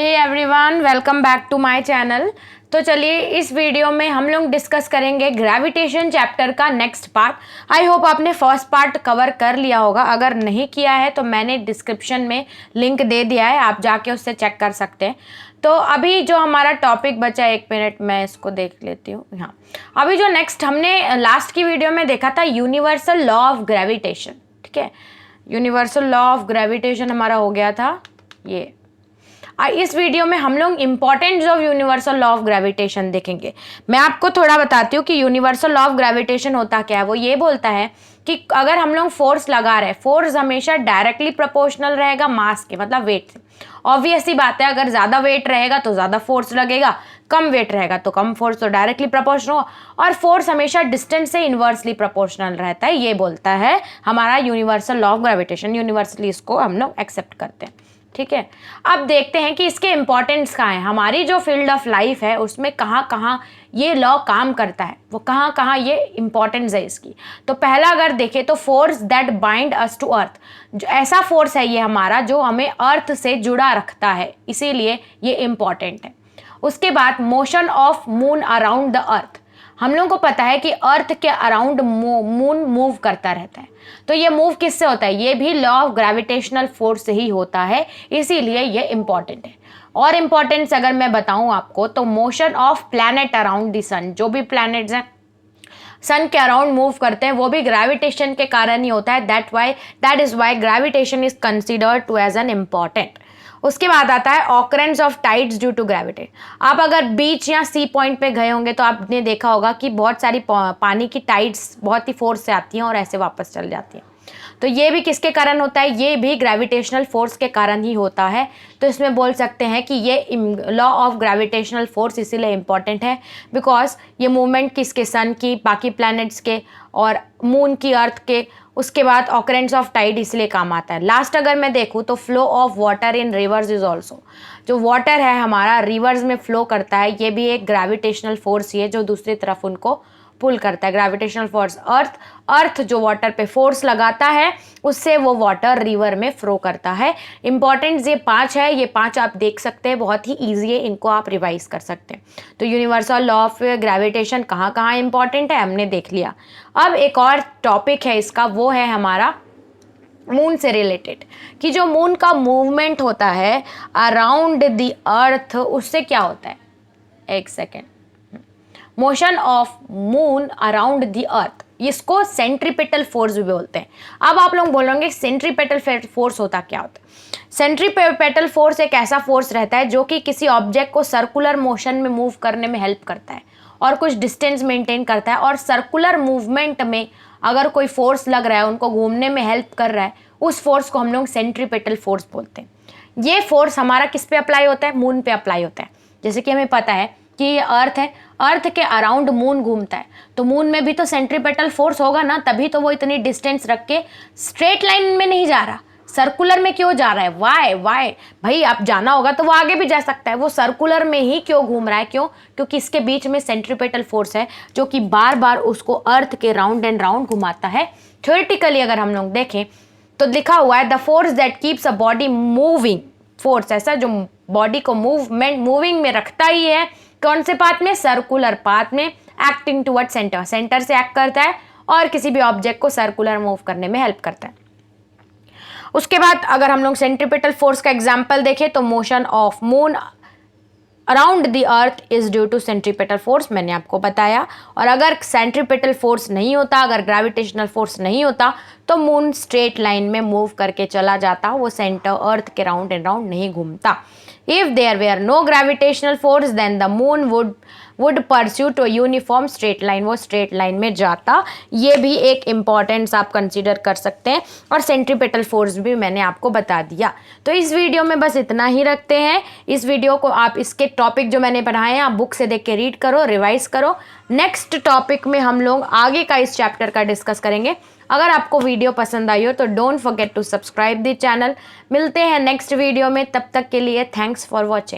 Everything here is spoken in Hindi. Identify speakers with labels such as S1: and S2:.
S1: Hey everyone, welcome back to my channel. तो चलिए इस वीडियो में हम लोग डिस्कस करेंगे ग्रेविटेशन चैप्टर का नेक्स्ट पार्ट। आई होप आपने फर्स्ट पार्ट कवर कर लिया होगा। अगर नहीं किया है तो मैंने डिस्क्रिप्शन में लिंक दे दिया है, आप जाके उससे चेक कर सकते हैं। तो अभी जो हमारा टॉपिक बचा है, 1 मिनट मैं इसको देख लेती हूँ। हाँ, अभी जो नेक्स्ट हमने लास्ट की वीडियो में देखा था यूनिवर्सल लॉ ऑफ ग्रेविटेशन। ठीक है, यूनिवर्सल लॉ ऑफ ग्रेविटेशन हमारा हो गया था ये। इस वीडियो में हम लोग importance of universal law of gravitation देखेंगे। मैं आपको थोड़ा बताती हूँ कि यूनिवर्सल लॉ ऑफ ग्रेविटेशन होता क्या है। वो ये बोलता है कि अगर हम लोग फोर्स लगा रहे हैं, फोर्स हमेशा डायरेक्टली प्रोपोर्शनल रहेगा मास के, मतलब वेट से। ऑब्वियस सी बात है, अगर ज़्यादा वेट रहेगा तो ज़्यादा फोर्स लगेगा, कम वेट रहेगा तो कम फोर्स, तो डायरेक्टली प्रोपोर्शनल होगा। और फोर्स हमेशा डिस्टेंस से इन्वर्सली प्रोपोर्शनल रहता है। ये बोलता है हमारा universal law of gravitation. Universally इसको हम लोग एक्सेप्ट करते हैं। ठीक है, अब देखते हैं कि इसके इंपॉर्टेंस कहाँ है। हमारी जो फील्ड ऑफ लाइफ है उसमें कहाँ कहाँ ये लॉ काम करता है, वो कहाँ कहाँ ये इंपॉर्टेंस है इसकी। तो पहला अगर देखें तो force that bind us to earth, जो ऐसा फोर्स है ये हमारा जो हमें अर्थ से जुड़ा रखता है, इसीलिए ये इंपॉर्टेंट है। उसके बाद motion of moon around the अर्थ। हम लोगों को पता है कि अर्थ के अराउंड मून मूव करता रहता है, तो ये मूव किससे होता है? ये भी लॉ ऑफ ग्रेविटेशनल फोर्स से ही होता है, इसीलिए ये इंपॉर्टेंट है। और इंपॉर्टेंस अगर मैं बताऊं आपको तो motion of planet around the sun, जो भी प्लैनेट्स हैं सन के अराउंड मूव करते हैं, वो भी ग्रेविटेशन के कारण ही होता है। That is why gravitation is considered to as an important. उसके बाद आता है occurrence of tides due to gravity. आप अगर बीच या सी पॉइंट पे गए होंगे तो आपने देखा होगा कि बहुत सारी पानी की टाइड्स बहुत ही फोर्स से आती हैं और ऐसे वापस चल जाती हैं। तो ये भी किसके कारण होता है? ये भी ग्रेविटेशनल फोर्स के कारण ही होता है। तो इसमें बोल सकते हैं कि ये लॉ ऑफ ग्रेविटेशनल फोर्स इसीलिए इम्पॉर्टेंट है बिकॉज ये मूवमेंट किसके? सन की, बाकी प्लैनेट्स के और मून की, अर्थ के। उसके बाद ऑकरेंस ऑफ टाइड इसलिए काम आता है। लास्ट अगर मैं देखूँ तो flow of water in reverse is also, जो वाटर है हमारा रिवर्स में फ्लो करता है, ये भी एक ग्रेविटेशनल फोर्स ही है जो दूसरी तरफ उनको पुल करता है। ग्रेविटेशनल फोर्स अर्थ जो वाटर पे फोर्स लगाता है उससे वो वाटर रिवर में फ्लो करता है। इंपॉर्टेंस ये 5 है, ये 5 आप देख सकते हैं, बहुत ही ईजी है, इनको आप रिवाइज कर सकते हैं। तो यूनिवर्सल लॉ ऑफ ग्रेविटेशन कहाँ कहाँ इंपॉर्टेंट है हमने देख लिया। अब एक और टॉपिक है इसका, वो है हमारा मून से रिलेटेड, कि जो मून का मूवमेंट होता है अराउंड द अर्थ, उससे क्या होता है? एक second. Motion of moon around the अर्थ, इसको सेंट्रीपेटल फोर्स भी बोलते हैं। अब आप लोग बोलोगे सेंट्रीपेटल फोर्स होता क्या होता है? सेंट्रीपेटल फोर्स एक ऐसा फोर्स रहता है जो कि किसी ऑब्जेक्ट को सर्कुलर मोशन में मूव करने में हेल्प करता है और कुछ डिस्टेंस मेंटेन करता है। और सर्कुलर मूवमेंट में अगर कोई फोर्स लग रहा है, उनको घूमने में हेल्प कर रहा है, उस फोर्स को हम लोग सेंट्रीपेटल फोर्स बोलते हैं। ये फोर्स हमारा किस पे अप्लाई होता है? मून पे अप्लाई होता है। जैसे कि हमें पता है कि ये अर्थ है, अर्थ के अराउंड मून घूमता है, तो मून में भी तो सेंट्रीपेटल फोर्स होगा ना, तभी तो वो इतनी डिस्टेंस रख के स्ट्रेट लाइन में नहीं जा रहा, सर्कुलर में क्यों जा रहा है? वाई भाई, आप जाना होगा तो वो आगे भी जा सकता है, वो सर्कुलर में ही क्यों घूम रहा है? क्यों? क्योंकि इसके बीच में सेंट्रीपेटल फोर्स है जो कि बार बार उसको अर्थ के राउंड एंड राउंड घुमाता है। थ्योरेटिकली अगर हम लोग देखें तो लिखा हुआ है the force that keeps a body moving. Force ऐसा जो बॉडी को मूविंग में रखता ही है। कौन से पाथ में? सर्कुलर पाथ में, एक्टिंग टुवर्ड सेंटर, सेंटर से एक्ट करता है और किसी भी ऑब्जेक्ट को सर्कुलर मूव करने में हेल्प करता है। उसके बाद अगर हम लोग सेंट्रीपेटल फोर्स का एग्जांपल देखें तो motion of moon around the earth is due to centripetal force, मैंने आपको बताया। और अगर सेंट्रीपेटल फोर्स नहीं होता, अगर ग्रेविटेशनल फोर्स नहीं होता, तो मून स्ट्रेट लाइन में मूव करके चला जाता, वो सेंटर अर्थ के राउंड एंड राउंड नहीं घूमता। If there were no gravitational force, then the moon would pursue to a uniform straight line, वो straight line में जाता। ये भी एक इम्पॉर्टेंस आप कंसीडर कर सकते हैं। और सेंट्रीपेटल फोर्स भी मैंने आपको बता दिया। तो इस वीडियो में बस इतना ही रखते हैं। इस वीडियो को आप, इसके टॉपिक जो मैंने पढ़ाए हैं आप बुक से देख के रीड करो, रिवाइज करो। नेक्स्ट टॉपिक में हम लोग आगे का इस चैप्टर का डिस्कस करेंगे। अगर आपको वीडियो पसंद आई हो तो don't forget to subscribe the channel. मिलते हैं नेक्स्ट वीडियो में, तब तक के लिए थैंक्स फॉर वॉचिंग।